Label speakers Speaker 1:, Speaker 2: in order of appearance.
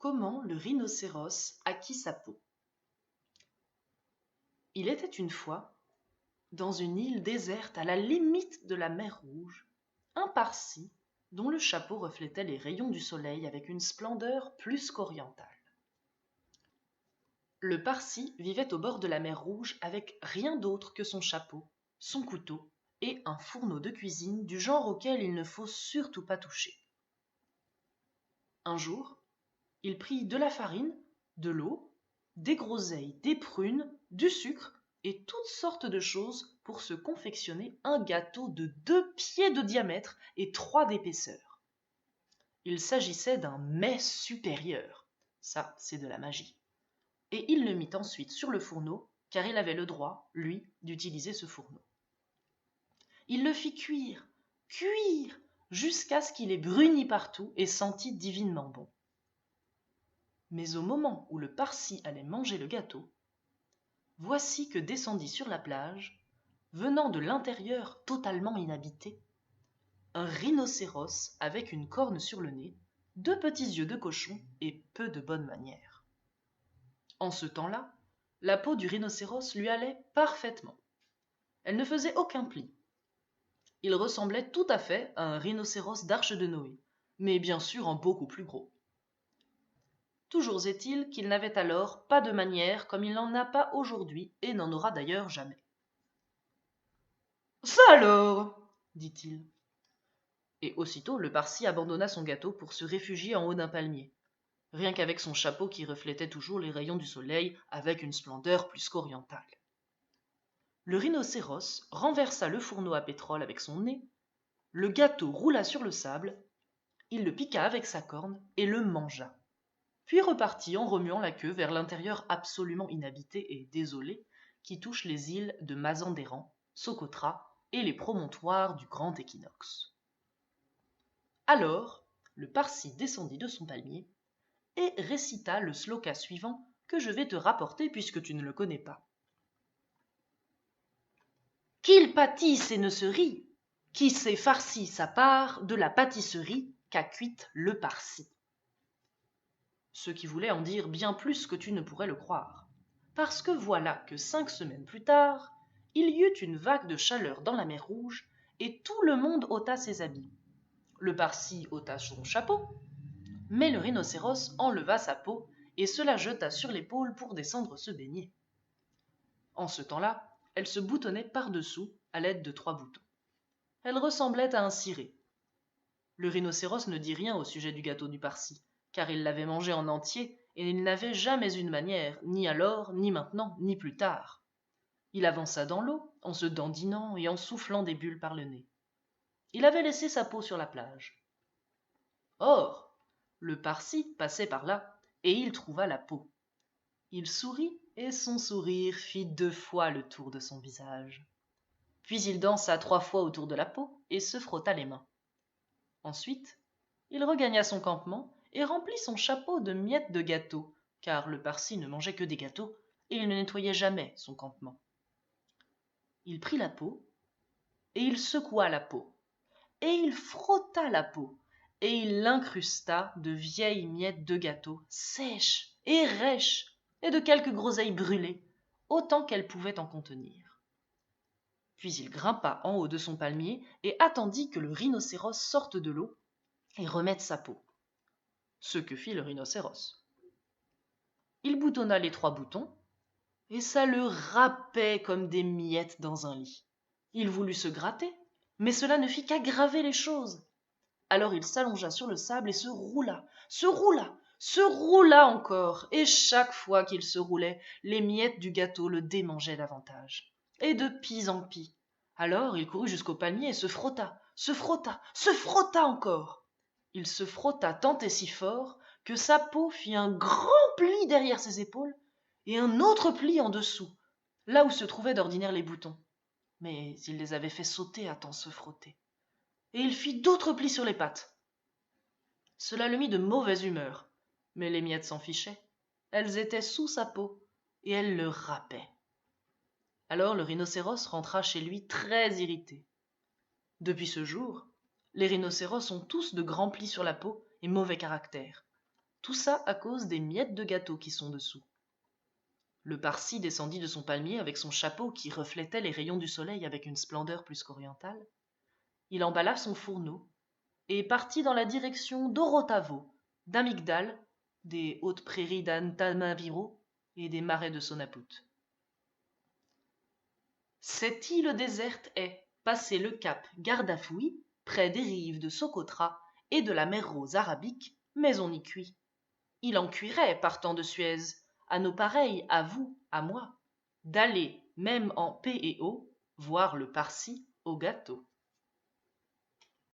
Speaker 1: Comment le rhinocéros acquit sa peau? Il était une fois, dans une île déserte à la limite de la mer Rouge, un Parsi dont le chapeau reflétait les rayons du soleil avec une splendeur plus qu'orientale. Le Parsi vivait au bord de la mer Rouge avec rien d'autre que son chapeau, son couteau et un fourneau de cuisine du genre auquel il ne faut surtout pas toucher. Un jour, il prit de la farine, de l'eau, des groseilles, des prunes, du sucre et toutes sortes de choses pour se confectionner un gâteau de 2 pieds de diamètre et 3 d'épaisseur. Il s'agissait d'un mets supérieur. Ça, c'est de la magie. Et il le mit ensuite sur le fourneau, car il avait le droit, lui, d'utiliser ce fourneau. Il le fit cuire, jusqu'à ce qu'il ait bruni partout et senti divinement bon. Mais au moment où le Parsi allait manger le gâteau, voici que descendit sur la plage, venant de l'intérieur totalement inhabité, un rhinocéros avec une corne sur le nez, 2 petits yeux de cochon et peu de bonnes manières. En ce temps-là, la peau du rhinocéros lui allait parfaitement. Elle ne faisait aucun pli. Il ressemblait tout à fait à un rhinocéros d'Arche de Noé, mais bien sûr en beaucoup plus gros. Toujours est-il qu'il n'avait alors pas de manières comme il n'en a pas aujourd'hui et n'en aura d'ailleurs jamais. « Ça alors !» dit-il. Et aussitôt le Parsi abandonna son gâteau pour se réfugier en haut d'un palmier, rien qu'avec son chapeau qui reflétait toujours les rayons du soleil avec une splendeur plus qu'orientale. Le rhinocéros renversa le fourneau à pétrole avec son nez, le gâteau roula sur le sable, il le piqua avec sa corne et le mangea, puis repartit en remuant la queue vers l'intérieur absolument inhabité et désolé qui touche les îles de Mazandéran, Socotra et les promontoires du grand équinoxe. Alors, le Parsi descendit de son palmier et récita le sloka suivant que je vais te rapporter puisque tu ne le connais pas. Qu'il pâtisse et ne se rit, qui s'est farci sa part de la pâtisserie qu'a cuite le Parsi. Ce qui voulait en dire bien plus que tu ne pourrais le croire. Parce que voilà que 5 semaines plus tard, il y eut une vague de chaleur dans la mer Rouge, et tout le monde ôta ses habits. Le Parsi ôta son chapeau, mais le rhinocéros enleva sa peau et se la jeta sur l'épaule pour descendre se baigner. En ce temps-là, elle se boutonnait par-dessous à l'aide de 3 boutons. Elle ressemblait à un ciré. Le rhinocéros ne dit rien au sujet du gâteau du Parsi, car il l'avait mangé en entier et il n'avait jamais une manière, ni alors, ni maintenant, ni plus tard. Il avança dans l'eau, en se dandinant et en soufflant des bulles par le nez. Il avait laissé sa peau sur la plage. Or, le Parsi passait par là, et il trouva la peau. Il sourit, et son sourire fit 2 fois le tour de son visage. Puis il dansa 3 fois autour de la peau et se frotta les mains. Ensuite, il regagna son campement et remplit son chapeau de miettes de gâteau, car le Parsi ne mangeait que des gâteaux et il ne nettoyait jamais son campement. Il prit la peau, et il secoua la peau, et il frotta la peau, et il l'incrusta de vieilles miettes de gâteau, sèches et rêches, et de quelques groseilles brûlées, autant qu'elles pouvaient en contenir. Puis il grimpa en haut de son palmier et attendit que le rhinocéros sorte de l'eau et remette sa peau. Ce que fit le rhinocéros. Il boutonna les 3 boutons, et ça le râpait comme des miettes dans un lit. Il voulut se gratter, mais cela ne fit qu'aggraver les choses. Alors il s'allongea sur le sable et se roula encore, et chaque fois qu'il se roulait, les miettes du gâteau le démangeaient davantage. Et de pis en pis. Alors il courut jusqu'au palmier et se frotta encore. Il se frotta tant et si fort que sa peau fit un grand pli derrière ses épaules et un autre pli en dessous, là où se trouvaient d'ordinaire les boutons. Mais il les avait fait sauter à tant se frotter. Et il fit d'autres plis sur les pattes. Cela le mit de mauvaise humeur, mais les miettes s'en fichaient. Elles étaient sous sa peau et elles le râpaient. Alors le rhinocéros rentra chez lui très irrité. Depuis ce jour, les rhinocéros ont tous de grands plis sur la peau et mauvais caractère. Tout ça à cause des miettes de gâteau qui sont dessous. Le Parsi descendit de son palmier avec son chapeau qui reflétait les rayons du soleil avec une splendeur plus qu'orientale. Il emballa son fourneau et partit dans la direction d'Orotavo, d'Amygdale, des hautes prairies d'Antananarivo et des marais de Sonaput. Cette île déserte est, passé le cap Gardafoui, près des rives de Socotra et de la mer Rose arabique, mais on y cuit. Il en cuirait, partant de Suez, à nos pareils, à vous, à moi, d'aller, même en paix et eau, voir le Parsi au gâteau.